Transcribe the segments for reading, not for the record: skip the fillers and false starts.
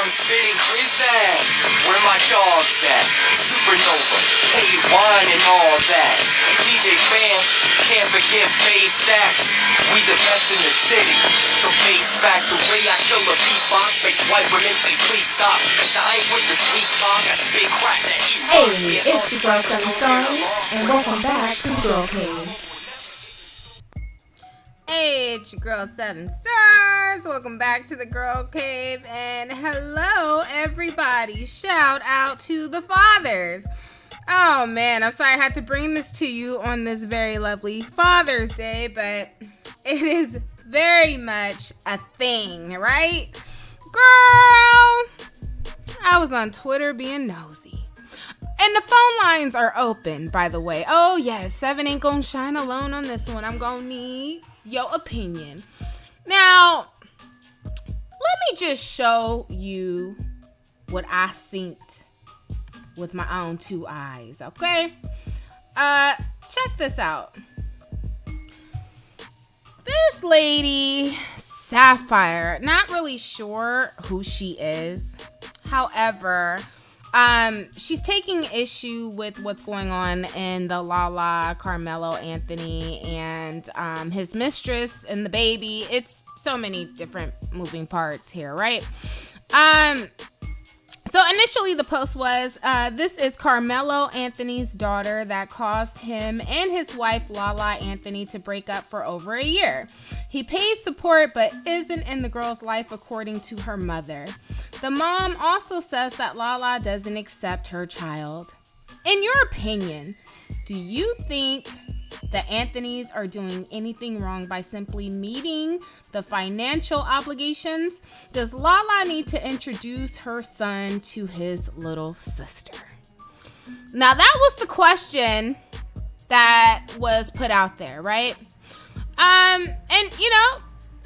spitting Chrysan. Where my dogs at? Supernova, K1 and all that. DJ fam, can't forget bass stacks. We the best in the city. So face back the way I kill a beatbox. Face wipe them and say please stop. Cause I ain't with the sweet talk. I spit crack that he wants me. Hey, it's your girl 7 Stars, and welcome back to the Girl Cave. Hey, it's your girl 7 Stars. Welcome back to the Girl Cave, and hello everybody. Shout out to the fathers. Oh man, I'm sorry I had to bring this to you on this very lovely Father's Day, but it is very much a thing, right? Girl, I was on Twitter being nosy. And the phone lines are open, by the way. Oh yes, 7 ain't gonna shine alone on this one. I'm gonna need your opinion. Now, let me just show you what I synced with my own 2 eyes, okay? Check this out. This lady, Sapphire, not really sure who she is. However, she's taking issue with what's going on in the Lala, Carmelo Anthony, and his mistress and the baby. It's so many different moving parts here, right? So initially the post was, this is Carmelo Anthony's daughter that caused him and his wife Lala Anthony to break up for over a year. He pays support but isn't in the girl's life according to her mother. The mom also says that Lala doesn't accept her child. In your opinion, do you think the Anthonys are doing anything wrong by simply meeting the financial obligations? Does Lala need to introduce her son to his little sister? Now that was the question that was put out there, right? And you know,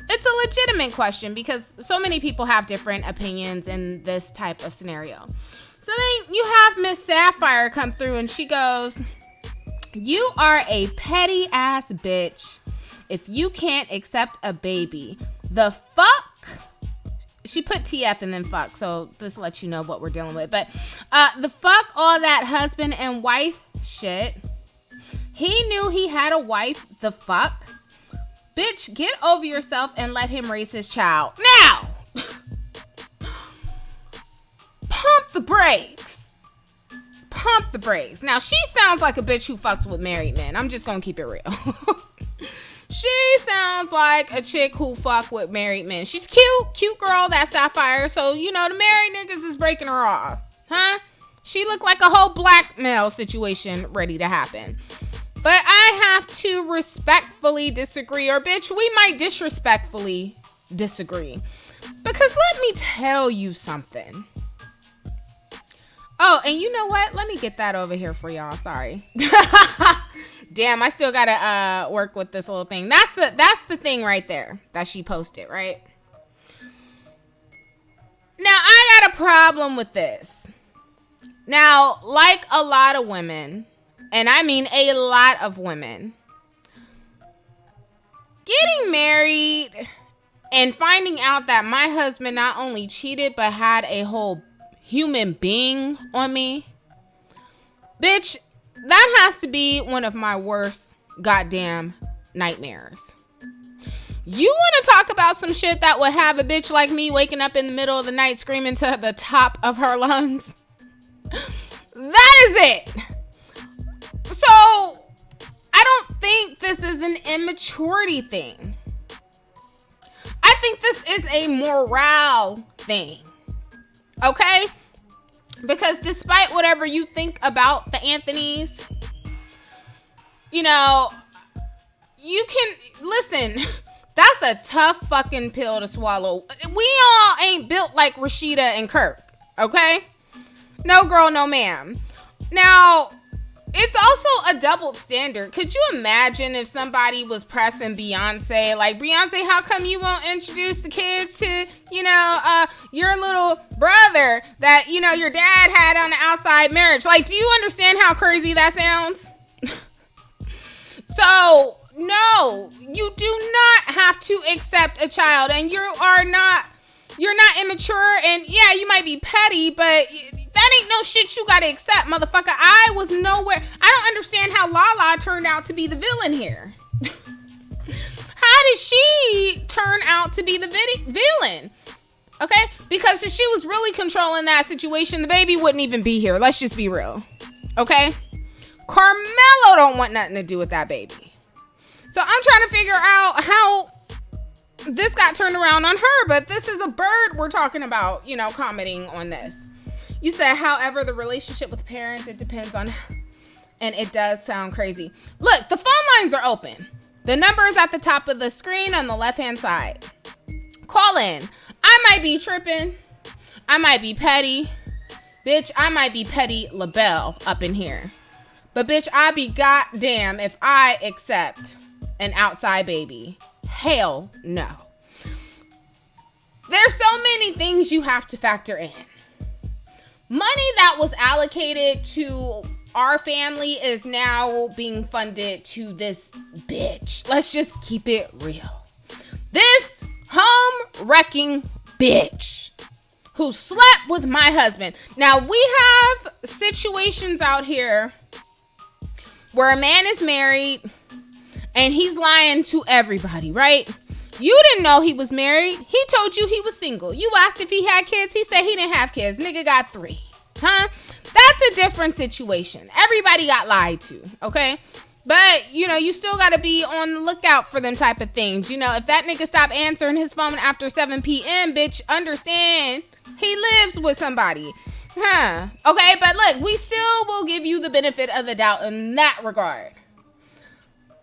it's a legitimate question because so many people have different opinions in this type of scenario. So then you have Miss Sapphire come through and she goes, "You are a petty ass bitch if you can't accept a baby. The fuck?" She put TF and then fuck, so this lets you know what we're dealing with. But the fuck all that husband and wife shit. He knew he had a wife. The fuck? Bitch, get over yourself and let him raise his child. Now, pump the brakes. Pump the brakes. Now, she sounds like a bitch who fucks with married men. I'm just gonna keep it real. She sounds like a chick who fuck with married men. She's cute girl, that Sapphire. So, you know, the married niggas is breaking her off. Huh? She looked like a whole blackmail situation ready to happen. But I have to respectfully disagree, or bitch, we might disrespectfully disagree. Because let me tell you something. Oh, and you know what? Let me get that over here for y'all. Sorry. Damn, I still gotta work with this little thing. That's the thing right there that she posted, right? Now, I got a problem with this. Now, like a lot of women, and I mean a lot of women, getting married and finding out that my husband not only cheated but had a whole human being on me, bitch, that has to be one of my worst goddamn nightmares. You want to talk about some shit that would have a bitch like me waking up in the middle of the night screaming to the top of her lungs? That is it. So, I don't think this is an immaturity thing. I think this is a morale thing. Okay? Because despite whatever you think about the Anthonys, you know, you can, listen, that's a tough fucking pill to swallow. We all ain't built like Rashida and Kirk, okay? No girl, no ma'am. Now, it's also a double standard. Could you imagine if somebody was pressing Beyonce, like, Beyonce, how come you won't introduce the kids to, you know, your little brother that, you know, your dad had on the outside marriage? Like, do you understand how crazy that sounds? So, no, you do not have to accept a child, and you are not You're not immature, and yeah, you might be petty, but that ain't no shit you gotta accept, motherfucker. I was nowhere. I don't understand how Lala turned out to be the villain here. How did she turn out to be the villain? Okay, because if she was really controlling that situation, the baby wouldn't even be here. Let's just be real. Okay, Carmelo don't want nothing to do with that baby. So I'm trying to figure out how this got turned around on her, but this is a bird we're talking about, you know, commenting on this. You said, however, the relationship with parents, it depends on, and it does sound crazy. Look, the phone lines are open. The number is at the top of the screen on the left-hand side. Call in. I might be tripping. I might be petty. Bitch, I might be Petty LaBelle up in here. But bitch, I be goddamn if I accept an outside baby. Hell no. There's so many things you have to factor in. Money that was allocated to our family is now being funded to this bitch. Let's just keep it real. This home wrecking bitch who slept with my husband. Now, we have situations out here where a man is married and he's lying to everybody, right? You didn't know he was married. He told you he was single. You asked if he had kids. He said he didn't have kids. Nigga got 3. Huh? That's a different situation. Everybody got lied to, okay? But, you know, you still got to be on the lookout for them type of things. You know, if that nigga stop answering his phone after 7 p.m., bitch, understand he lives with somebody. Huh? Okay, but look, we still will give you the benefit of the doubt in that regard.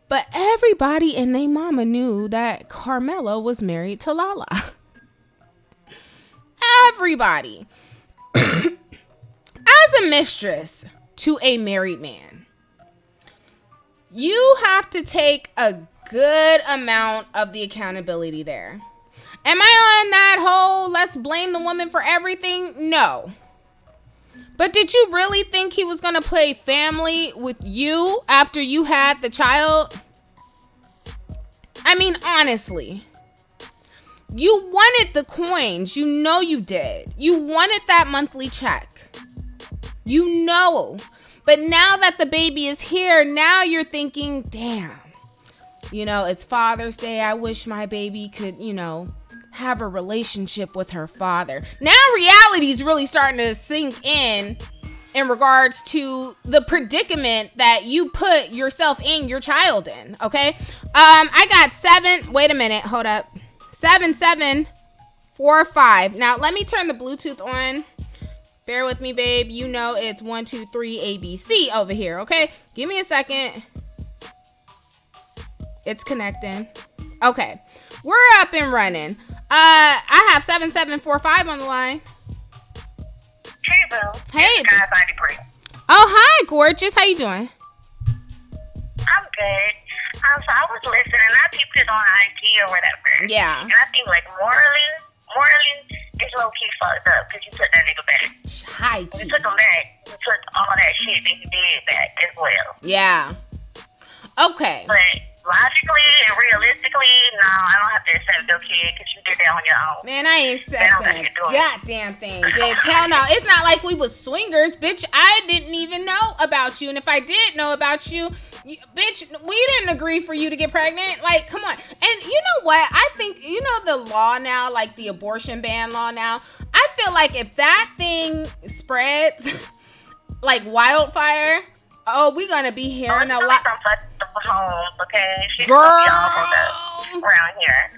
But everybody and they mama knew that Carmelo was married to Lala. Everybody. As a mistress to a married man, you have to take a good amount of the accountability there. Am I on that whole let's blame the woman for everything? No. But did you really think he was going to play family with you after you had the child? I mean, honestly, you wanted the coins. You know you did. You wanted that monthly check. You know. But now that the baby is here, now you're thinking, damn, you know, it's Father's Day. I wish my baby could, you know, have a relationship with her father. Now reality is really starting to sink in regards to the predicament that you put yourself and your child in. Okay. I got 7. Wait a minute. Hold up. 7745. Now let me turn the Bluetooth on. Bear with me, babe. You know it's 1, 2, 3 ABC over here. Okay. Give me a second. It's connecting. Okay. We're up and running. I have 7745 on the line. Hey, boo. Hey. Body break. Oh, hi, gorgeous. How you doing? I'm good. So I was listening. I peeped it on IG or whatever. Yeah. And I think, like, morally, it's low-key fucked up because you took that nigga back. Hi. You took him back. You took all that shit that he did back as well. Yeah. Okay. But logically and realistically, no, I don't have to accept your kid because you did that on your own. Man, I ain't accepting goddamn thing, bitch. Hell no. It's not like we was swingers, bitch. I didn't even know about you. And if I did know about you, bitch, we didn't agree for you to get pregnant. Like, come on. And you know what? I think, you know, the law now, like the abortion ban law now, I feel like if that thing spreads like wildfire, oh, we're gonna be hearing a lot. Homes, okay? She's girl, gonna be all around here.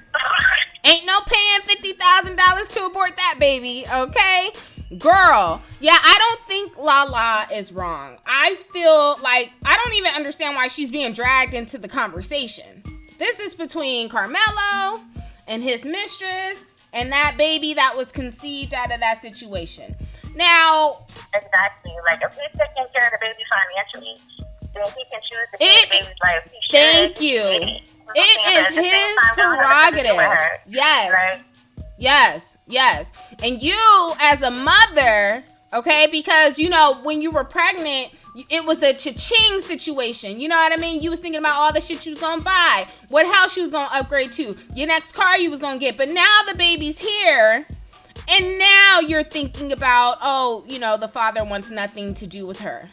Ain't no paying $50,000 to abort that baby, okay? Girl, yeah, I don't think Lala is wrong. I feel like I don't even understand why she's being dragged into the conversation. This is between Carmelo and his mistress and that baby that was conceived out of that situation. Now, exactly. Like, if he's taking care of the baby financially, then he can choose to take the baby's life. Thank you. It is his prerogative. Yes. Right? Yes. And you, as a mother, okay, because, you know, when you were pregnant, it was a cha-ching situation. You know what I mean? You was thinking about all the shit you was going to buy, what house you was going to upgrade to, your next car you was going to get. But now the baby's here. And now you're thinking about, oh, the father wants nothing to do with her.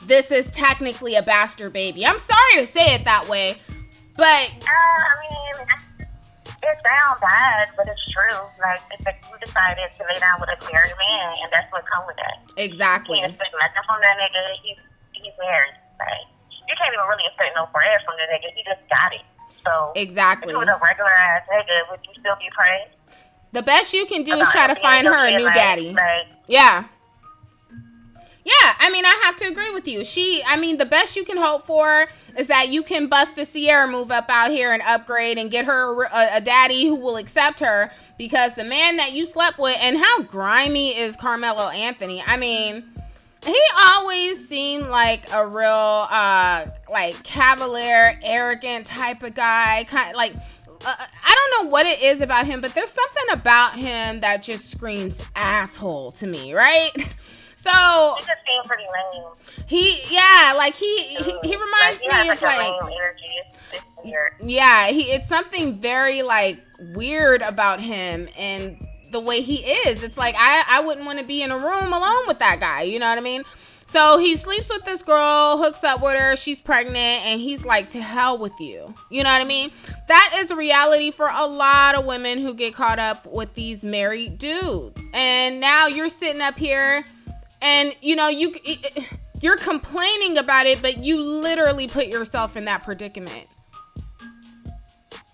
This is technically a bastard baby. I'm sorry to say it that way, but... I mean, it sounds bad, but it's true. Like, if you decided to lay down with a married man, and that's what comes with that. Exactly. You can't expect nothing from that nigga. He's married. Like, you can't even really expect no prayers from the nigga. He just got it. So, exactly. If you was a regular ass nigga, would you still be praying? The best you can do is try to find her a new daddy. Like, yeah. Yeah, I mean, I have to agree with you. The best you can hope for is that you can bust a Sierra move up out here and upgrade and get her a daddy who will accept her, because the man that you slept with, and how grimy is Carmelo Anthony? I mean, he always seemed like a real, cavalier, arrogant type of guy. Kind of like, I don't know what it is about him, but there's something about him that just screams asshole to me, right? So he just seemed pretty lame. He reminds me of like lame energy. It's weird. Yeah, it's something very like weird about him and the way he is. It's like I wouldn't want to be in a room alone with that guy. You know what I mean? So he sleeps with this girl, hooks up with her, she's pregnant, and he's like, to hell with you. You know what I mean? That is a reality for a lot of women who get caught up with these married dudes. And now you're sitting up here and, you're complaining about it, but you literally put yourself in that predicament.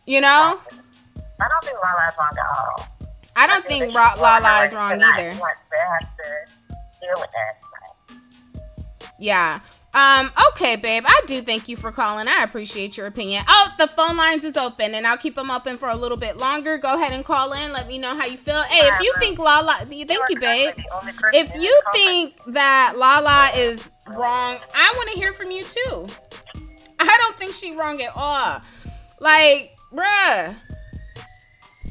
You know? I don't think Lala's wrong at all. I don't think Lala is wrong either. Have to deal with that. Yeah. Okay, babe. I do thank you for calling. I appreciate your opinion. Oh, the phone lines is open, and I'll keep them open for a little bit longer. Go ahead and call in. Let me know how you feel. Hey, if you think Lala... Thank you, babe. If you think that Lala is wrong, I want to hear from you, too. I don't think she's wrong at all. Like, bruh.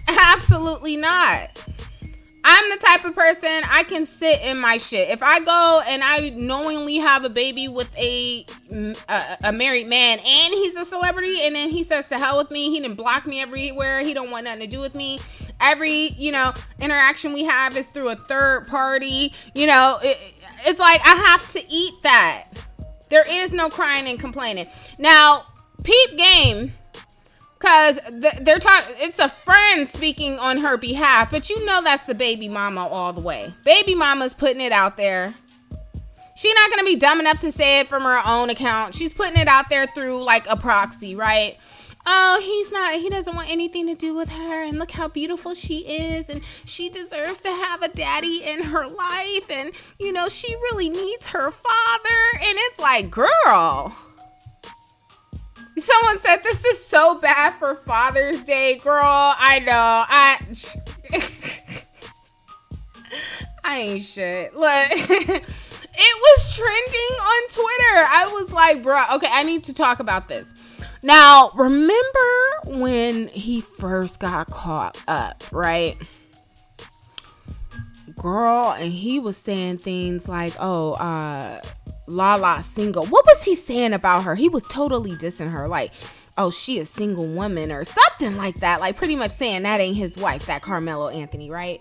Absolutely not. I'm the type of person, I can sit in my shit. If I go and I knowingly have a baby with a married man and he's a celebrity, and then he says to hell with me, he done block me everywhere, he don't want nothing to do with me. Every, interaction we have is through a third party. It's like I have to eat that. There is no crying and complaining. Now, peep game. Because they're talking, it's a friend speaking on her behalf, but that's the baby mama all the way. Baby mama's putting it out there. She's not going to be dumb enough to say it from her own account. She's putting it out there through like a proxy, right? Oh, he doesn't want anything to do with her, and look how beautiful she is, and she deserves to have a daddy in her life, and, she really needs her father, and it's like, girl... Someone said this is so bad for Father's Day, girl. I know. I ain't shit. Look, it was trending on Twitter. I was like, bro, okay, I need to talk about this. Now, remember when he first got caught up, right? Girl, and he was saying things like, Lala single. What was he saying about her? He was totally dissing her, like, oh, she a single woman or something like that, like pretty much saying that ain't his wife, that Carmelo Anthony, right?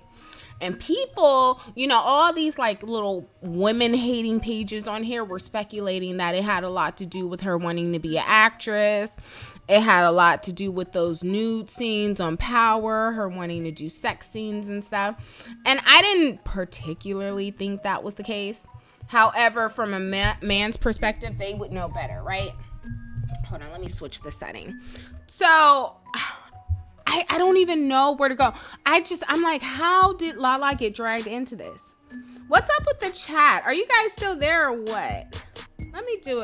And people, all these like little women hating pages on here were speculating that it had a lot to do with her wanting to be an actress. It had a lot to do with those nude scenes on Power, her wanting to do sex scenes and stuff. And I didn't particularly think that was the case. However, from a man's perspective, they would know better, right? Hold on, let me switch the setting. So, I don't even know where to go. I'm like, how did Lala get dragged into this? What's up with the chat? Are you guys still there or what? Let me give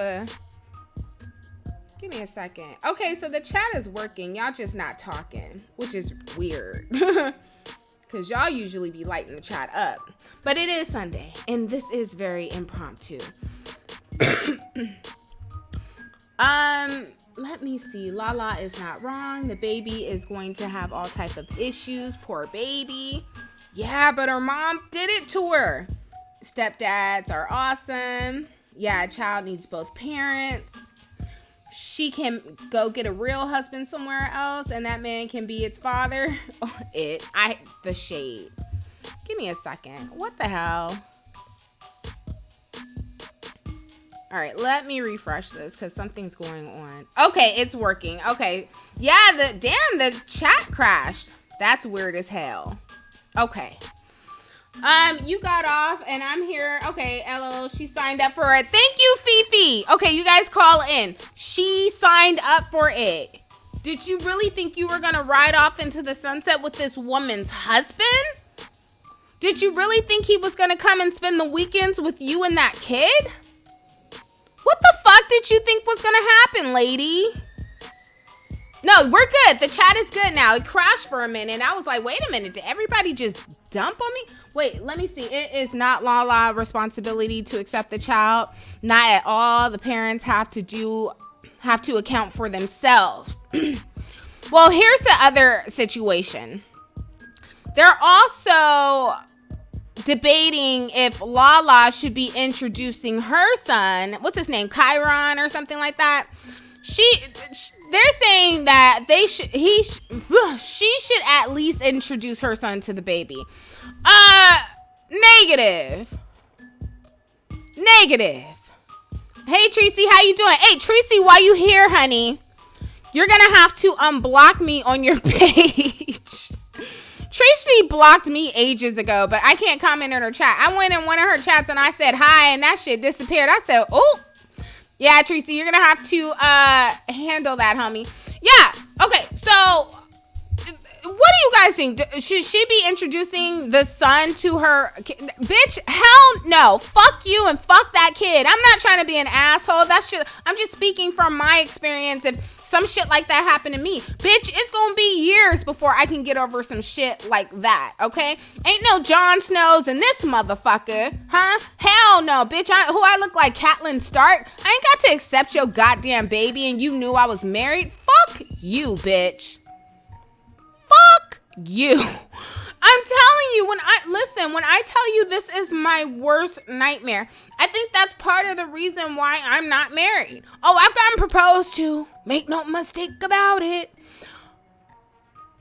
me a second. Okay, so the chat is working. Y'all just not talking, which is weird. Because y'all usually be lighting the chat up. But it is Sunday, and this is very impromptu. Let me see. Lala is not wrong. The baby is going to have all type of issues. Poor baby. Yeah, but her mom did it to her. Stepdads are awesome. Yeah, a child needs both parents. She can go get a real husband somewhere else, and that man can be its father. The shade. Give me a second. What the hell? All right, let me refresh this because something's going on. Okay, it's working. Okay. Yeah, the chat crashed. That's weird as hell. Okay. You got off and I'm here. Okay, LOL, she signed up for it. Thank you, Fifi. Okay, you guys call in. She signed up for it. Did you really think you were gonna ride off into the sunset with this woman's husband? Did you really think he was gonna come and spend the weekends with you and that kid? What the fuck did you think was gonna happen, lady? No, we're good. The chat is good now. It crashed for a minute. I was like, wait a minute. Did everybody just dump on me? Wait, let me see. It is not Lala's responsibility to accept the child. Not at all. The parents have to account for themselves. Well, here's the other situation. They're also debating if Lala should be introducing her son. What's his name? Chiron or something like that. They're saying that she should at least introduce her son to the baby. Negative. Hey, Tracy, how you doing? Hey, Tracy, while you here, honey, you're gonna have to unblock me on your page. Tracy blocked me ages ago, but I can't comment on her chat. I went in one of her chats and I said hi, and that shit disappeared. I said, oh. Yeah, Tracy, you're gonna have to handle that, homie. Yeah, okay, so what do you guys think? Should she be introducing the son to her kid? Bitch, hell no. Fuck you and fuck that kid. I'm not trying to be an asshole. That shit, I'm just speaking from my experience. If some shit like that happened to me, bitch, it's gonna be years before I can get over some shit like that, okay? Ain't no Jon Snows in this motherfucker, huh? Hell no, bitch. Who I look like, Catelyn Stark? I ain't got to accept your goddamn baby and you knew I was married. Fuck you, bitch. Fuck you. I'm telling you, when I tell you this is my worst nightmare, I think that's part of the reason why I'm not married. Oh, I've gotten proposed to. Make no mistake about it.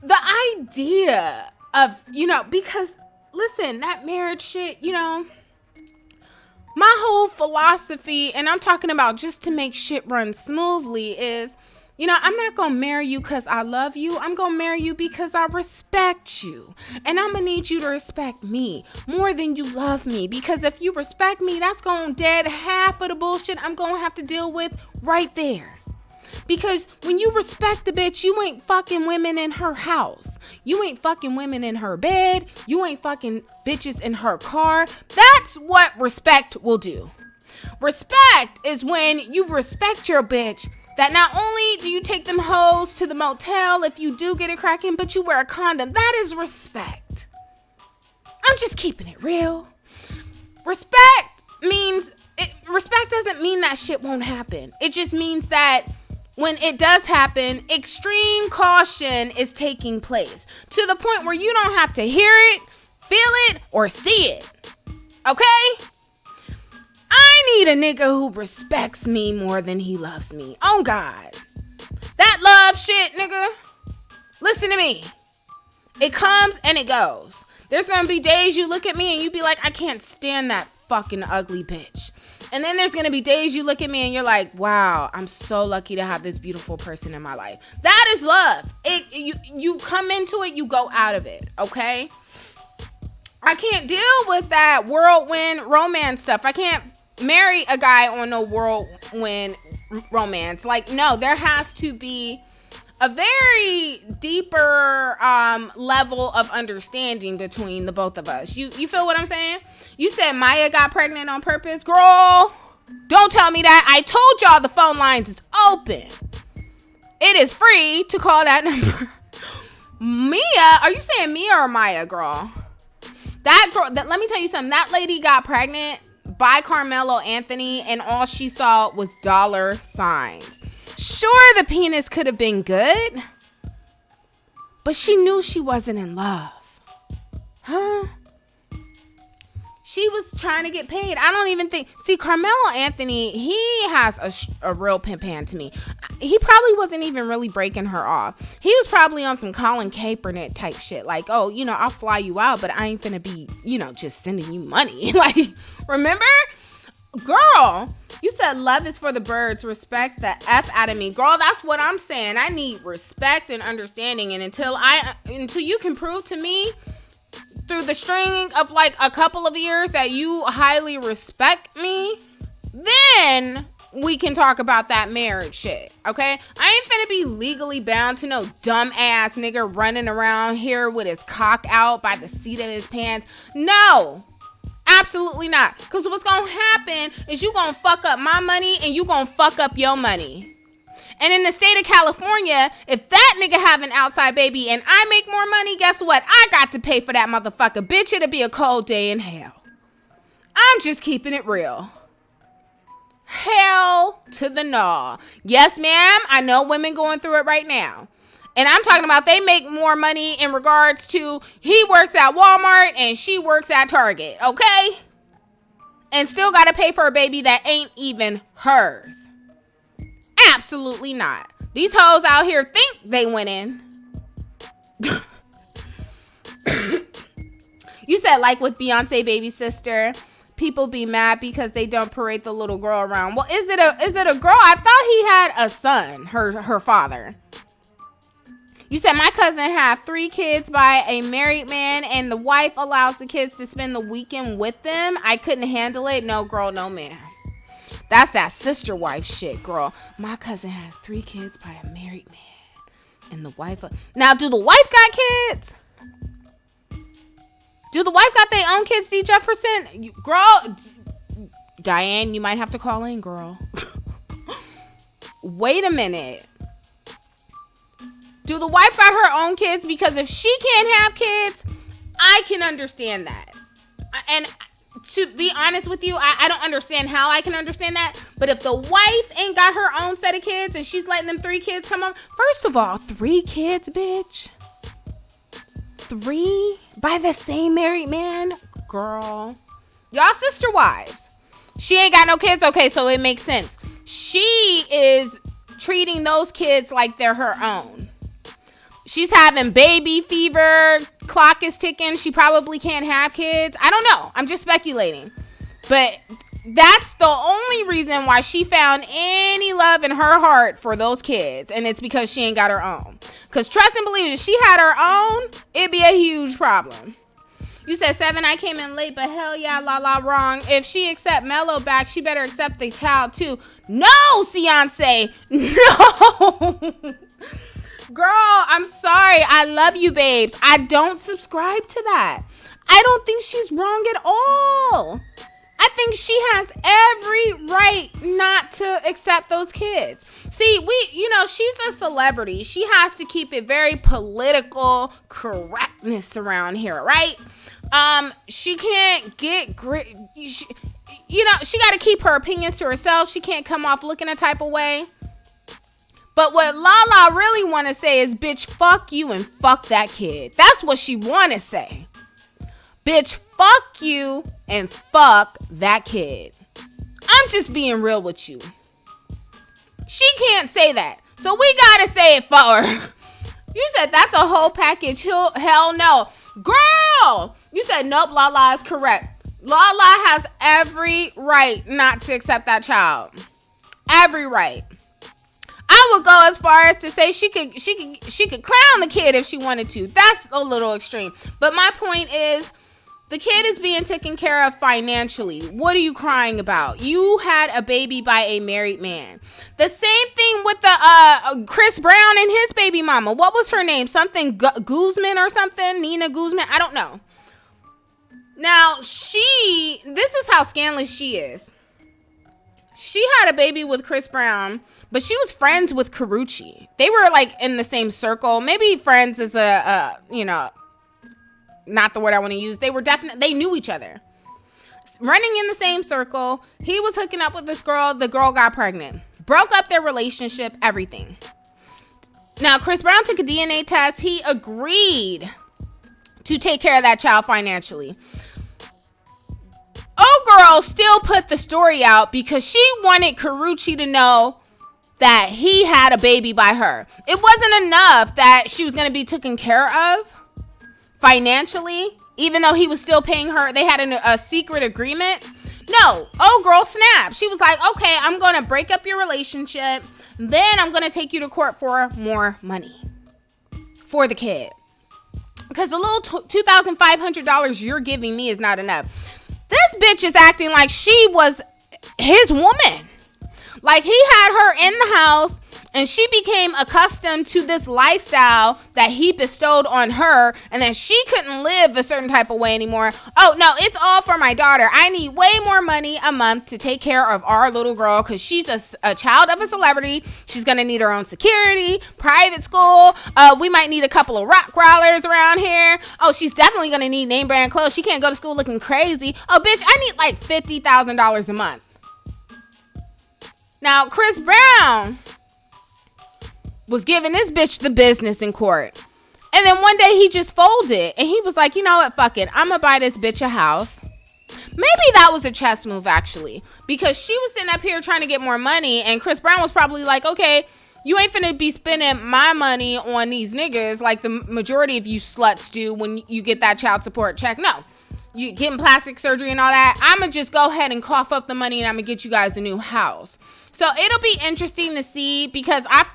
The idea of, because listen, that marriage shit, my whole philosophy, and I'm talking about just to make shit run smoothly, is, I'm not going to marry you because I love you. I'm going to marry you because I respect you. And I'm going to need you to respect me more than you love me. Because if you respect me, that's going to dead half of the bullshit I'm going to have to deal with right there. Because when you respect the bitch, you ain't fucking women in her house. You ain't fucking women in her bed. You ain't fucking bitches in her car. That's what respect will do. Respect is when you respect your bitch. That not only do you take them hoes to the motel if you do get it cracking, but you wear a condom. That is respect. I'm just keeping it real. Respect doesn't mean that shit won't happen. It just means that when it does happen, extreme caution is taking place to the point where you don't have to hear it, feel it, or see it. Okay? I need a nigga who respects me more than he loves me. Oh, God. That love shit, nigga. Listen to me. It comes and it goes. There's going to be days you look at me and you be like, I can't stand that fucking ugly bitch. And then there's going to be days you look at me and you're like, wow, I'm so lucky to have this beautiful person in my life. That is love. You come into it, you go out of it, okay? I can't deal with that whirlwind romance stuff. I can't marry a guy on no whirlwind romance. Like, no, there has to be a very deeper level of understanding between the both of us. You feel what I'm saying? You said Maya got pregnant on purpose. Girl, don't tell me that. I told y'all the phone lines is open. It is free to call that number. Mia? Are you saying Mia or Maya, girl? That girl, let me tell you something. That lady got pregnant by Carmelo Anthony and all she saw was dollar signs. Sure, the penis could have been good, but she knew she wasn't in love. Huh? She was trying to get paid. I don't even think. See, Carmelo Anthony, he has a real pimp hand to me. He probably wasn't even really breaking her off. He was probably on some Colin Kaepernick type shit. Like, oh, I'll fly you out, but I ain't finna be, just sending you money. Like, remember? Girl, you said love is for the birds. Respect the F out of me. Girl, that's what I'm saying. I need respect and understanding. And until you can prove to me through the string of like a couple of years that you highly respect me, then we can talk about that marriage shit, okay? I ain't finna be legally bound to no dumb ass nigga running around here with his cock out by the seat of his pants. No, absolutely not. Because what's gonna happen is you gonna fuck up my money and you gonna fuck up your money. And in the state of California, if that nigga have an outside baby and I make more money, guess what? I got to pay for that motherfucker. Bitch, it'll be a cold day in hell. I'm just keeping it real. Hell to the no. Yes, ma'am. I know women going through it right now. And I'm talking about they make more money in regards to he works at Walmart and she works at Target, okay? And still got to pay for a baby that ain't even hers. Absolutely not. These hoes out here think they winning. You said like with Beyonce baby sister, people be mad because they don't parade the little girl around. Well, is it a girl? I thought he had a son, her father. You said my cousin had 3 kids by a married man and the wife allows the kids to spend the weekend with them. I couldn't handle it. No, girl, no, man. That's that sister wife shit, girl. My cousin has 3 kids by a married man. And the wife... Now, do the wife got kids? Do the wife got their own kids, C. Jefferson? Girl, Diane, you might have to call in, girl. Wait a minute. Do the wife got her own kids? Because if she can't have kids, I can understand that. And... to be honest with you, I don't understand how I can understand that. But if the wife ain't got her own set of kids and she's letting them 3 kids come up. First of all, 3 kids, bitch. 3 by the same married man? Girl. Y'all sister wives. She ain't got no kids. Okay, so it makes sense. She is treating those kids like they're her own. She's having baby fever. Clock is ticking. She probably can't have kids. I don't know. I'm just speculating. But that's the only reason why she found any love in her heart for those kids. And it's because she ain't got her own. Because trust and believe, if she had her own, it'd be a huge problem. You said 7, I came in late, but hell yeah, Lala, wrong. If she accept Mello back, she better accept the child too. No, Beyonce. No. Girl, I'm sorry. I love you, babes. I don't subscribe to that. I don't think she's wrong at all. I think she has every right not to accept those kids. See, she's a celebrity. She has to keep it very political correctness around here, right? She can't get grit. She got to keep her opinions to herself. She can't come off looking a type of way. But what Lala really want to say is, bitch, fuck you and fuck that kid. That's what she want to say. Bitch, fuck you and fuck that kid. I'm just being real with you. She can't say that. So we got to say it for her. You said that's a whole package. Hell no. Girl, you said nope, Lala is correct. Lala has every right not to accept that child. Every right. I would go as far as to say she could clown the kid if she wanted to. That's a little extreme. But my point is, the kid is being taken care of financially. What are you crying about? You had a baby by a married man. The same thing with the Chris Brown and his baby mama. What was her name? Something Guzman or something? Nina Guzman? I don't know. Now, this is how scandalous she is. She had a baby with Chris Brown. But she was friends with Karrueche. They were like in the same circle. Maybe friends is not the word I want to use. They knew each other. Running in the same circle. He was hooking up with this girl. The girl got pregnant. Broke up their relationship, everything. Now, Chris Brown took a DNA test. He agreed to take care of that child financially. girl still put the story out because she wanted Karrueche to know that he had a baby by her. It wasn't enough that she was going to be taken care of financially, even though he was still paying her. They had a secret agreement. No, oh girl snapped. She was like, okay, I'm going to break up your relationship. Then I'm going to take you to court for more money for the kid. Because the little $2,500 you're giving me is not enough. This bitch is acting like she was his woman. Like he had her in the house and she became accustomed to this lifestyle that he bestowed on her, and then she couldn't live a certain type of way anymore. Oh no, it's all for my daughter. I need way more money a month to take care of our little girl because she's a child of a celebrity. She's gonna need her own security, private school. We might need a couple of rock growlers around here. Oh, she's definitely gonna need name brand clothes. She can't go to school looking crazy. Oh bitch, I need like $50,000 a month. Now Chris Brown was giving this bitch the business in court. And then one day he just folded. And he was like, you know what? Fuck it. I'm going to buy this bitch a house. Maybe that was a chess move, actually. Because she was sitting up here trying to get more money. And Chris Brown was probably like, okay, you ain't finna be spending my money on these niggas like the majority of you sluts do when you get that child support check. No. You getting plastic surgery and all that. I'm going to just go ahead and cough up the money and I'm going to get you guys a new house. So it'll be interesting to see because I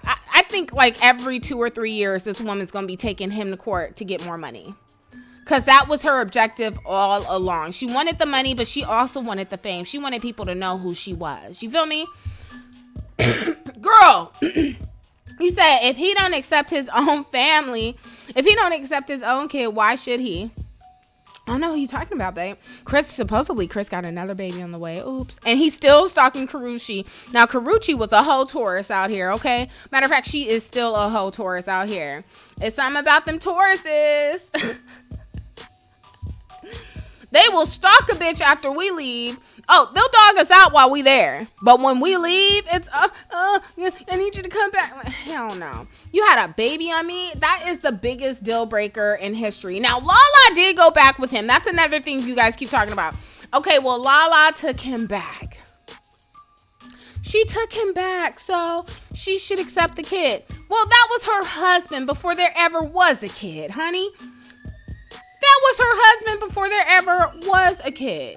think like every 2 or 3 years, this woman's going to be taking him to court to get more money. Because that was her objective all along. She wanted the money, but she also wanted the fame. She wanted people to know who she was. You feel me? Girl, you said if he don't accept his own family, if he don't accept his own kid, why should he? I don't know who you're talking about, babe. Supposedly Chris got another baby on the way. Oops. And he's still stalking Karrueche. Now, Karrueche was a whole Taurus out here, okay? Matter of fact, she is still a whole Taurus out here. It's something about them Tauruses. They will stalk a bitch after we leave. Oh, they'll dog us out while we there. But when we leave, it's, I need you to come back. Hell no. You had a baby on me? That is the biggest deal breaker in history. Now, Lala did go back with him. That's another thing you guys keep talking about. Okay, well, Lala took him back. She took him back, so she should accept the kid. Well, that was her husband before there ever was a kid, honey. That was her husband before there ever was a kid.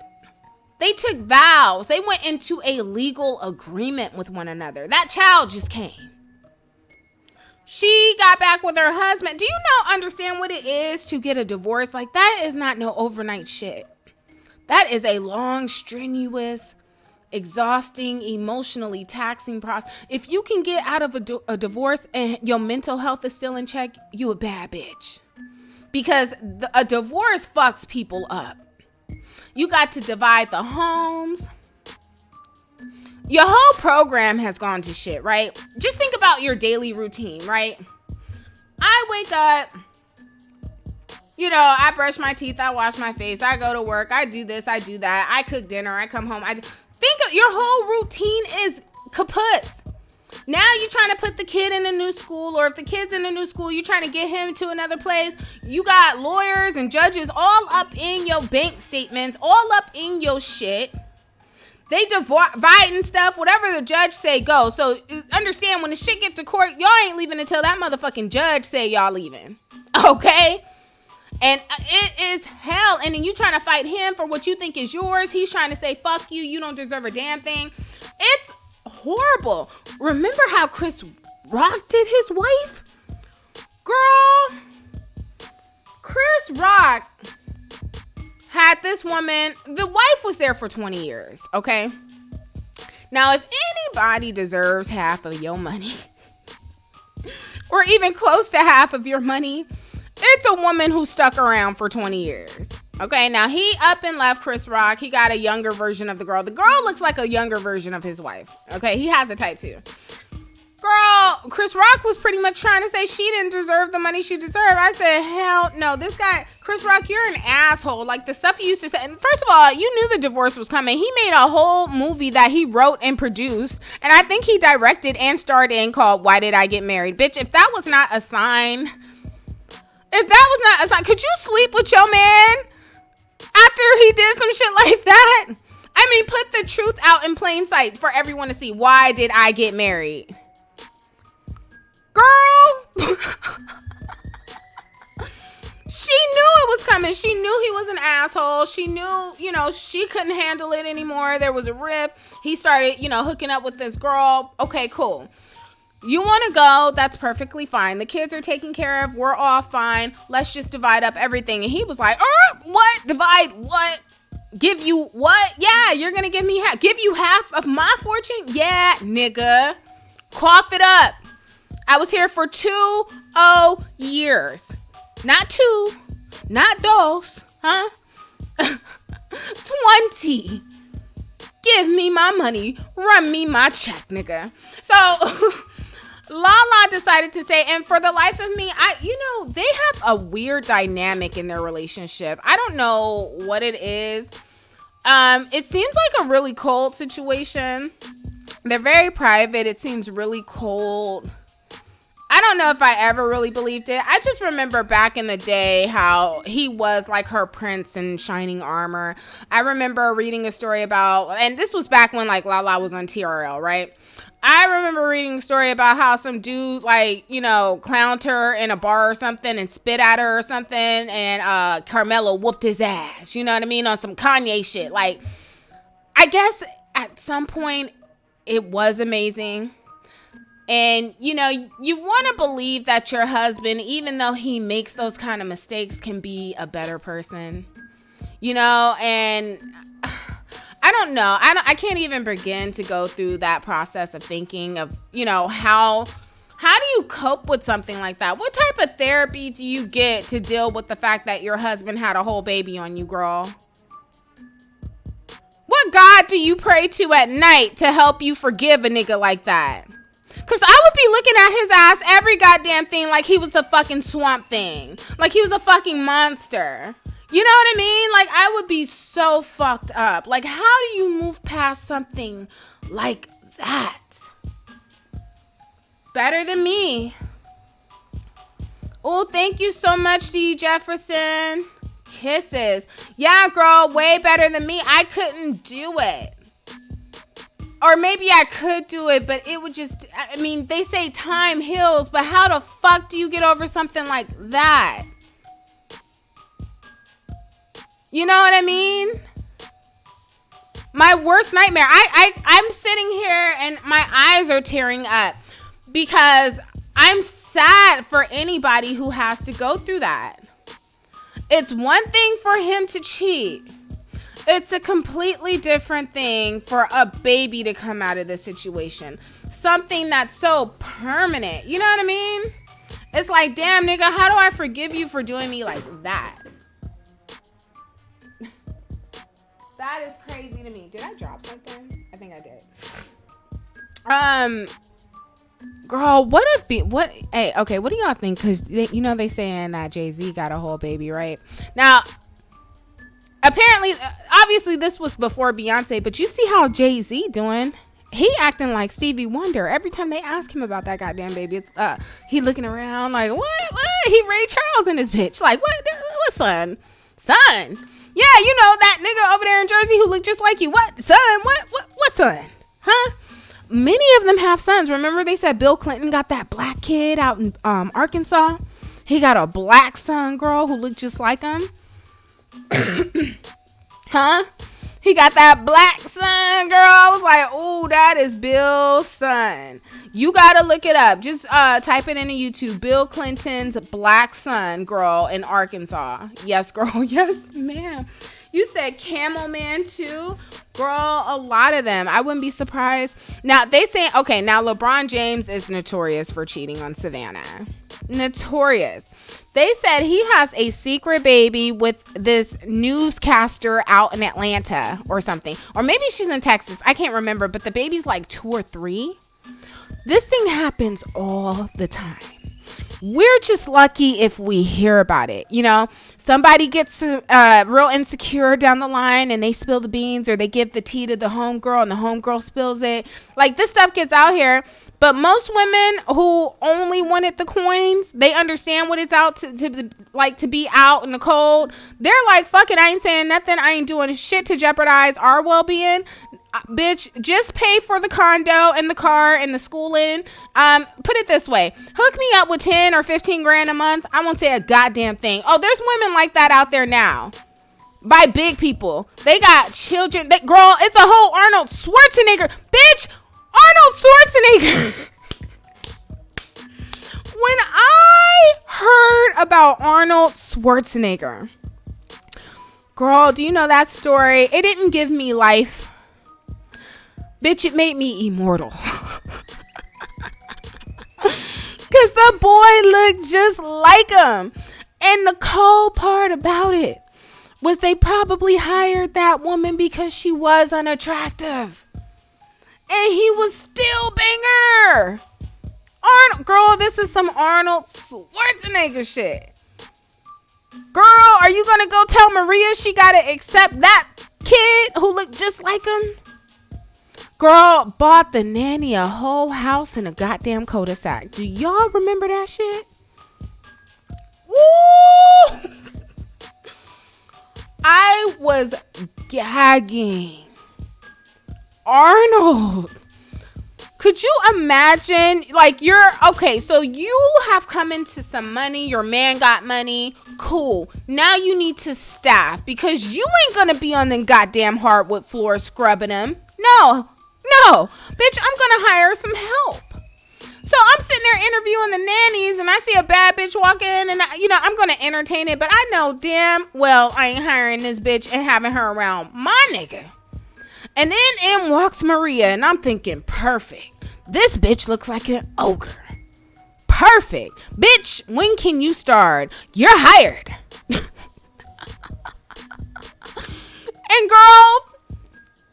They took vows. They went into a legal agreement with one another. That child just came. She got back with her husband. Do you understand what it is to get a divorce? Like, that is not no overnight shit. That is a long, strenuous, exhausting, emotionally taxing process. If you can get out of a divorce and your mental health is still in check, you a bad bitch. Because a divorce fucks people up. You got to divide the homes. Your whole program has gone to shit, right? Just think about your daily routine, right? I wake up, I brush my teeth, I wash my face, I go to work, I do this, I do that, I cook dinner, I come home. Think of your whole routine is kaput. Now you're trying to put the kid in a new school, or if the kid's in a new school, you're trying to get him to another place. You got lawyers and judges all up in your bank statements, all up in your shit. They dividing stuff, whatever the judge say, go. So understand, when the shit get to court, y'all ain't leaving until that motherfucking judge say y'all leaving. Okay? And it is hell. And then you trying to fight him for what you think is yours. He's trying to say, fuck you, you don't deserve a damn thing. It's horrible. Remember how Chris Rock did his wife? Girl, Chris Rock had this woman. The wife was there for 20 years, okay? Now, if anybody deserves half of your money, or even close to half of your money, it's a woman who stuck around for 20 years. Okay, now he up and left Chris Rock. He got a younger version of the girl. The girl looks like a younger version of his wife. Okay, he has a type too. Girl, Chris Rock was pretty much trying to say she didn't deserve the money she deserved. I said, hell no. This guy, Chris Rock, you're an asshole. Like the stuff you used to say. And first of all, you knew the divorce was coming. He made a whole movie that he wrote and produced. And I think he directed and starred in called Why Did I Get Married? Bitch, if that was not a sign, could you sleep with your man after he did some shit like that? I I mean, put the truth out in plain sight for everyone to see. Why did I get married? Girl. She knew it was coming. She knew he was an asshole. She knew, she couldn't handle it anymore. There was a rift. He started, hooking up with this girl. Okay, cool. You want to go. That's perfectly fine. The kids are taken care of. We're all fine. Let's just divide up everything. And he was like, what? Divide what? Give you what? Yeah, you're going to give me half. Give you half of my fortune? Yeah, nigga. Cough it up. I was here for 2 years. Not 2. Not those. Huh? 20. Give me my money. Run me my check, nigga. So Lala decided to say, and for the life of me, they have a weird dynamic in their relationship. I don't know what it is. It seems like a really cold situation. They're very private. It seems really cold. I don't know if I ever really believed it. I just remember back in the day how he was like her prince in shining armor. I remember reading a story about, and this was back when like Lala was on TRL, right? I remember reading a story about how some dude clowned her in a bar or something and spit at her or something, and Carmelo whooped his ass. You know what I mean? On some Kanye shit. Like, I guess at some point it was amazing. And, you want to believe that your husband, even though he makes those kind of mistakes, can be a better person, and I don't know. I can't even begin to go through that process of thinking of, how do you cope with something like that? What type of therapy do you get to deal with the fact that your husband had a whole baby on you, girl? What God do you pray to at night to help you forgive a nigga like that? Because I would be looking at his ass every goddamn thing like he was the fucking Swamp Thing. Like he was a fucking monster. You know what I mean? Like, I would be so fucked up. Like, how do you move past something like that? Better than me. Oh, thank you so much, D. Jefferson. Kisses. Yeah, girl, way better than me. I couldn't do it. Or maybe I could do it, but it would just, they say time heals, but how the fuck do you get over something like that? You know what I mean? My worst nightmare. I'm sitting here and my eyes are tearing up because I'm sad for anybody who has to go through that. It's one thing for him to cheat. It's a completely different thing for a baby to come out of this situation. Something that's so permanent. You know what I mean? It's like, damn, nigga, how do I forgive you for doing me like that? That is crazy to me. Did I drop something? I think I did. Girl, what do y'all think? Because, they saying that Jay-Z got a whole baby, right? Now, apparently, obviously, this was before Beyonce, but you see how Jay-Z doing? He acting like Stevie Wonder. Every time they ask him about that goddamn baby, it's he looking around like, what? He Ray Charles in his bitch. Like, what son? Son? Yeah, that nigga over there in Jersey who looked just like you. What son? What son? Huh? Many of them have sons. Remember they said Bill Clinton got that black kid out in Arkansas? He got a black son, girl, who looked just like him. Huh? He got that black son, girl. I was like, oh, that is Bill's son. You gotta look it up. Just type it into YouTube. Bill Clinton's black son, girl, in Arkansas. Yes, girl. Yes, ma'am. You said Camel Man too? Girl, a lot of them. I wouldn't be surprised. Now, they say, okay, now LeBron James is notorious for cheating on Savannah. Notorious. They said he has a secret baby with this newscaster out in Atlanta or something. Or maybe she's in Texas. I can't remember. But the baby's like 2 or 3. This thing happens all the time. We're just lucky if we hear about it. Somebody gets real insecure down the line and they spill the beans, or they give the tea to the homegirl and the homegirl spills it. Like, this stuff gets out here. But most women who only wanted the coins, they understand what it's out to be out in the cold. They're like, fuck it, I ain't saying nothing. I ain't doing shit to jeopardize our well-being. Bitch, just pay for the condo and the car and the schooling. Put it this way, hook me up with 10 or 15 grand a month. I won't say a goddamn thing. Oh, there's women like that out there now. By big people. They got children. Girl, it's a whole Arnold Schwarzenegger. Bitch, Arnold Schwarzenegger. When I heard about Arnold Schwarzenegger, girl, do you know that story? It didn't give me life. Bitch, it made me immortal. Because the boy looked just like him. And the cold part about it was they probably hired that woman because she was unattractive. And he was still banging her. Arnold, girl, this is some Arnold Schwarzenegger shit. Girl, are you going to go tell Maria she got to accept that kid who looked just like him? Girl bought the nanny a whole house in a goddamn cul-de-sac. Do y'all remember that shit? Woo! I was gagging. Arnold. Could you imagine, like, so you have come into some money, your man got money, cool. Now you need to staff because you ain't gonna be on the goddamn hardwood floor scrubbing them. No, bitch, I'm gonna hire some help. So I'm sitting there interviewing the nannies and I see a bad bitch walk in and I'm gonna entertain it, but I know damn well I ain't hiring this bitch and having her around my nigga. And then in walks Maria and I'm thinking, perfect. This bitch looks like an ogre. Perfect. Bitch, when can you start? You're hired. And girl,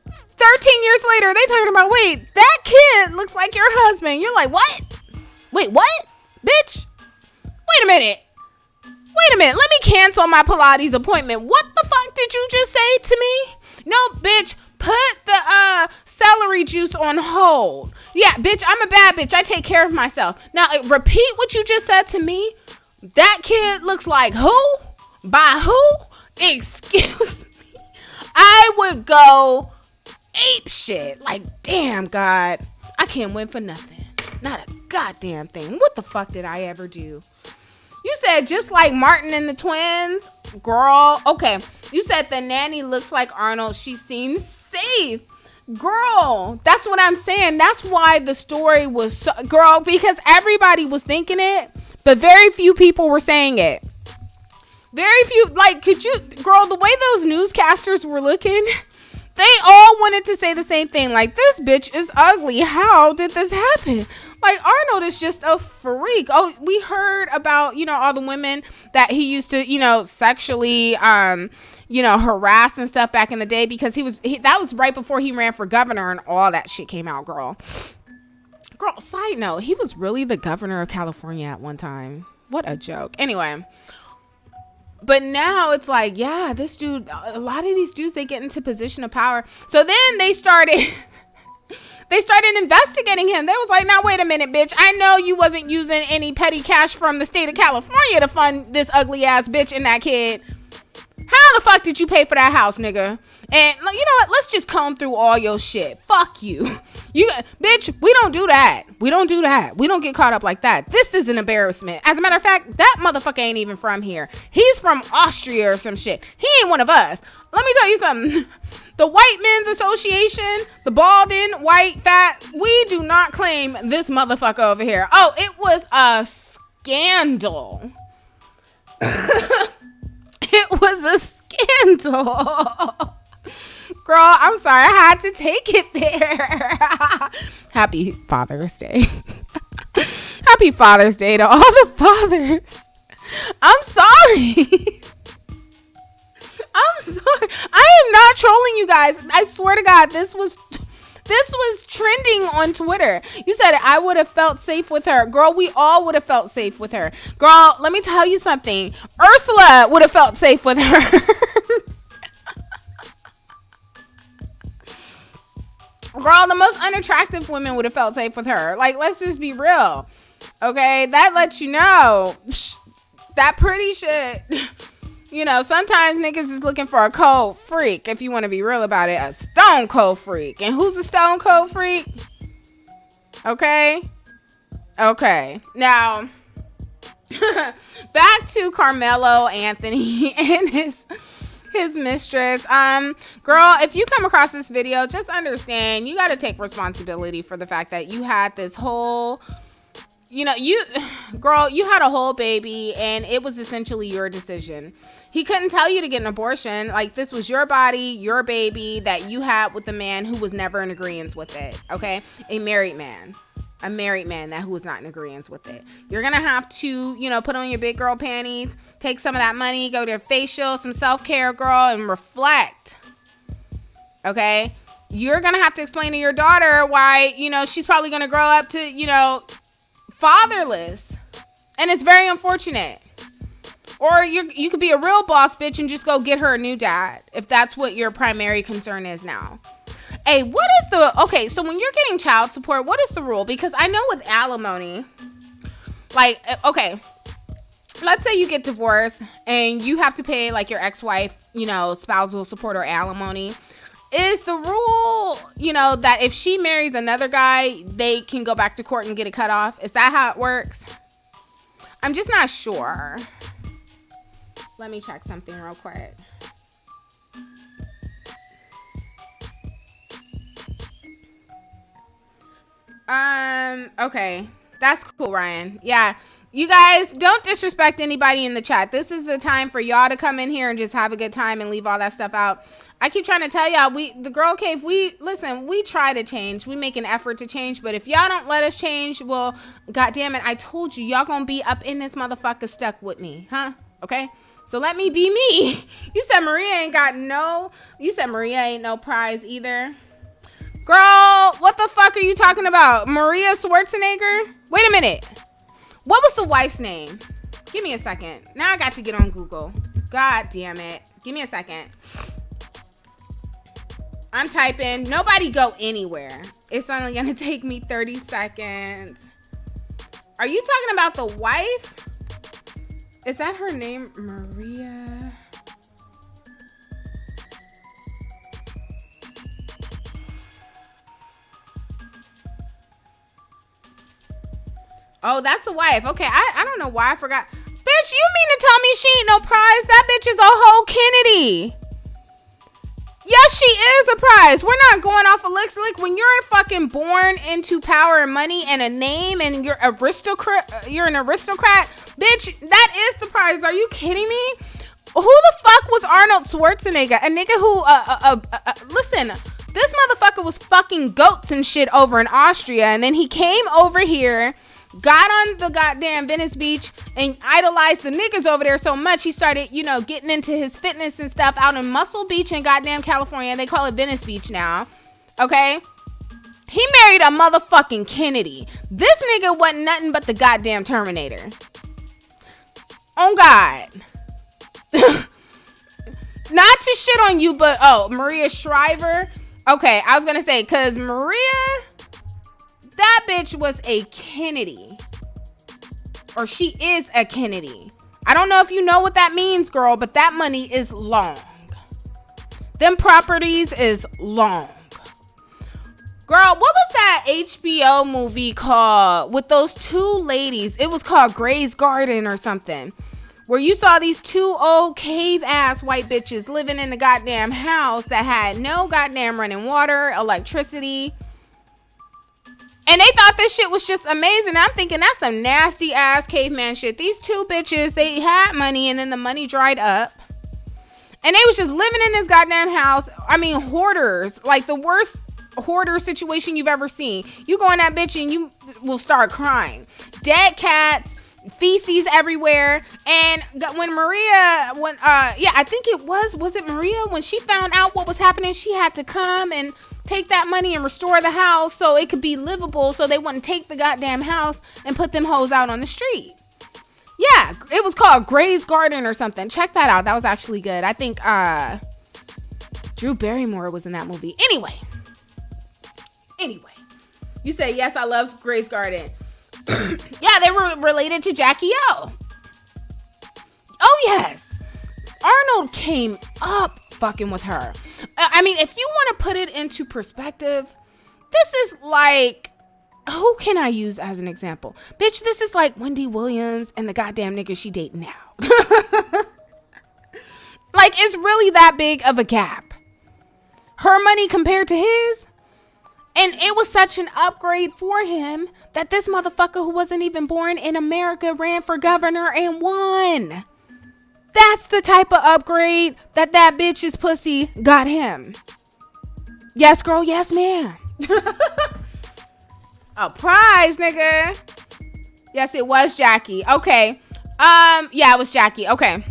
13 years later, they talking about, wait, that kid looks like your husband. You're like, what? Wait, what? Bitch, wait a minute. Let me cancel my Pilates appointment. What the fuck did you just say to me? No, bitch, put the celery juice on hold. Yeah, bitch, I'm a bad bitch. I take care of myself. Now, repeat what you just said to me. That kid looks like who? By who? Excuse me. I would go ape shit. Like, damn, God, I can't win for nothing. Not a goddamn thing. What the fuck did I ever do? You said just like Martin and the twins. Girl, okay. You said the nanny looks like Arnold. She seems safe. Girl, that's what I'm saying. That's why the story was so, girl, because everybody was thinking it, but very few people were saying it. Very few, like, could you, girl, the way those newscasters were looking, they all wanted to say the same thing. Like, this bitch is ugly. How did this happen? Like, Arnold is just a freak. Oh, we heard about, all the women that he used to, sexually, harass and stuff back in the day because that was right before he ran for governor and all that shit came out, girl. Girl, side note, he was really the governor of California at one time. What a joke. Anyway. But now it's like, yeah, this dude, a lot of these dudes, they get into position of power. So then they started investigating him. They was like, now, wait a minute, bitch. I know you wasn't using any petty cash from the state of California to fund this ugly ass bitch and that kid. How the fuck did you pay for that house, nigga? And you know what? Let's just comb through all your shit. Fuck you. Bitch, we don't do that. We don't get caught up like that. This is an embarrassment. As a matter of fact, that motherfucker ain't even from here. He's from Austria or some shit. He ain't one of us. Let me tell you something. The White Men's Association, the balding, white, fat, we do not claim this motherfucker over here. Oh, it was a scandal. It was a scandal. Girl, I'm sorry. I had to take it there. Happy Father's Day. Happy Father's Day to all the fathers. I'm sorry. I'm sorry. I am not trolling you guys. I swear to God, this was trending on Twitter. You said I would have felt safe with her. Girl, we all would have felt safe with her. Girl, let me tell you something. Ursula would have felt safe with her. Girl, the most unattractive women would have felt safe with her. Like, let's just be real. Okay, that lets you know that pretty shit. You know, sometimes niggas is looking for a cold freak. If you want to be real about it, a stone cold freak. And who's a stone cold freak? Okay. Now, back to Carmelo Anthony and his mistress. Girl, if you come across this video, just understand you got to take responsibility for the fact that you had this whole, you had a whole baby and it was essentially your decision. He couldn't tell you to get an abortion. Like, this was your body, your baby that you had with a man who was never in agreement with it. Okay. A married man that who was not in agreement with it. You're gonna have to, put on your big girl panties, take some of that money, go to a facial, some self-care, girl, and reflect. Okay? You're gonna have to explain to your daughter why, she's probably gonna grow up to, fatherless. And it's very unfortunate. Or you could be a real boss bitch and just go get her a new dad, if that's what your primary concern is now. Hey, so when you're getting child support, what is the rule? Because I know with alimony, like, okay, let's say you get divorced and you have to pay like your ex-wife, spousal support or alimony. Is the rule, that if she marries another guy, they can go back to court and get it cut off? Is that how it works? I'm just not sure. Let me check something real quick. Okay. That's cool, Ryan. Yeah. You guys, don't disrespect anybody in the chat. This is the time for y'all to come in here and just have a good time and leave all that stuff out. I keep trying to tell y'all, the Girl Cave, we try to change. We make an effort to change, but if y'all don't let us change, well, goddamn it, I told you, y'all gonna be up in this motherfucker stuck with me, huh? Okay? So let me be me. You said Maria ain't no prize either. Girl, what the fuck are you talking about? Maria Schwarzenegger? Wait a minute. What was the wife's name? Give me a second. Now I got to get on Google. God damn it. Give me a second. I'm typing. Nobody go anywhere. It's only going to take me 30 seconds. Are you talking about the wife? Is that her name? Maria? Oh, that's the wife. Okay, I don't know why I forgot. Bitch, you mean to tell me she ain't no prize? That bitch is a whole Kennedy. Yes, she is a prize. We're not going off of looks. Like, when you're fucking born into power and money and a name and you're an aristocrat, bitch, that is the prize. Are you kidding me? Who the fuck was Arnold Schwarzenegger? A nigga who, listen, this motherfucker was fucking goats and shit over in Austria. And then he came over here, got on the goddamn Venice Beach and idolized the niggas over there so much he started, getting into his fitness and stuff out in Muscle Beach in goddamn California. They call it Venice Beach now. Okay? He married a motherfucking Kennedy. This nigga wasn't nothing but the goddamn Terminator. Oh God. Not to shit on you, but Maria Shriver. Okay, I was gonna say, cause Maria, that bitch was a Kennedy. Or she is a Kennedy. I don't know if you know what that means, girl, but that money is long. Them properties is long. Girl, what was that HBO movie called with those two ladies? It was called Grey's Garden or something. Where you saw these two old cave-ass white bitches living in the goddamn house that had no goddamn running water, electricity. And they thought this shit was just amazing. I'm thinking that's some nasty ass caveman shit. These two bitches, they had money and then the money dried up. And they was just living in this goddamn house. I mean, hoarders. Like the worst hoarder situation you've ever seen. You go in that bitch and you will start crying. Dead cats, feces everywhere. And when Maria, I think was it Maria? When she found out what was happening, she had to come and take that money and restore the house so it could be livable, so they wouldn't take the goddamn house and put them hoes out on the street. Yeah, it was called Grey's Garden or something. Check that out. That was actually good. I think Drew Barrymore was in that movie. Anyway, Anyway, you say, yes, I love Grace Garden. Yeah, they were related to Jackie O. Oh, yes. Arnold came up fucking with her. I mean, if you want to put it into perspective, this is like, who can I use as an example? Bitch, this is like Wendy Williams and the goddamn nigga she dating now. Like, it's really that big of a gap. Her money compared to his. And it was such an upgrade for him that this motherfucker who wasn't even born in America ran for governor and won. That's the type of upgrade that bitch's pussy got him. Yes, girl. Yes, ma'am. A prize, nigga. Yes, it was Jackie. Okay. Yeah, it was Jackie. Okay.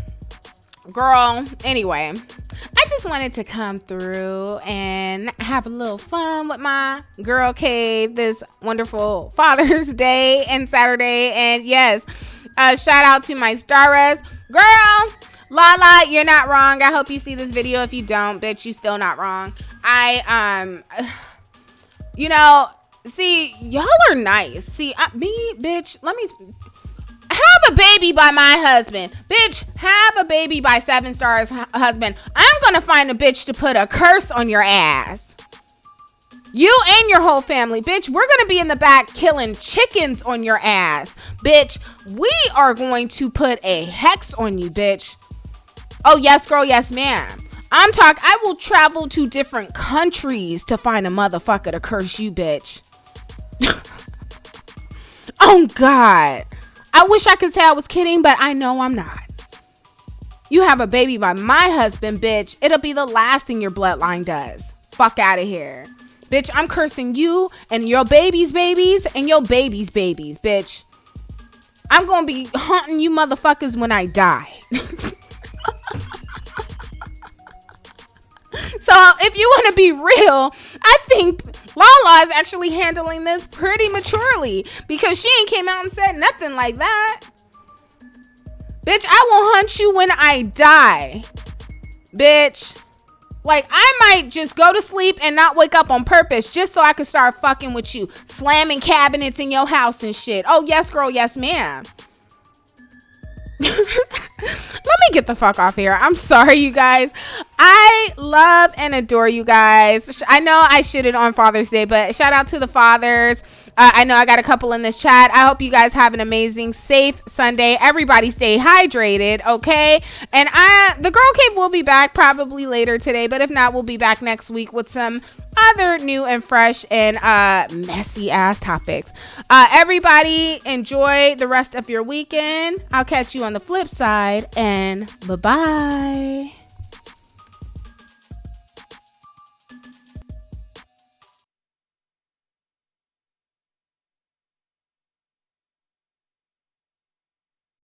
Girl. Anyway, I just wanted to come through and have a little fun with my girl cave this wonderful Father's Day and Saturday. And yes, shout out to my stars. Girl, Lala, you're not wrong. I hope you see this video. If you don't, bitch, you still not wrong. See, y'all are nice. See, me, bitch, let me have a baby by my husband. Bitch, have a baby by 7 Stars husband. I'm gonna find a bitch to put a curse on your ass. You and your whole family, bitch. We're gonna be in the back killing chickens on your ass. Bitch, we are going to put a hex on you, bitch. Oh, yes, girl. Yes, ma'am. I will travel to different countries to find a motherfucker to curse you, bitch. Oh, God. I wish I could say I was kidding, but I know I'm not. You have a baby by my husband, bitch. It'll be the last thing your bloodline does. Fuck out of here. Bitch, I'm cursing you and your baby's babies and your baby's babies, bitch. I'm going to be haunting you motherfuckers when I die. So if you want to be real, I think Lala is actually handling this pretty maturely because she ain't came out and said nothing like that. Bitch, I will hunt you when I die. Bitch. Like, I might just go to sleep and not wake up on purpose just so I can start fucking with you. Slamming cabinets in your house and shit. Oh, yes, girl. Yes, ma'am. Let me get the fuck off here. I'm sorry, you guys. I love and adore you guys. I know I shitted on Father's Day, but shout out to the fathers. I know I got a couple in this chat. I hope you guys have an amazing, safe Sunday. Everybody stay hydrated, okay? And the Girl Cave will be back probably later today, but if not, we'll be back next week with some other new and fresh and messy ass topics. Everybody enjoy the rest of your weekend. I'll catch you on the flip side, and bye-bye.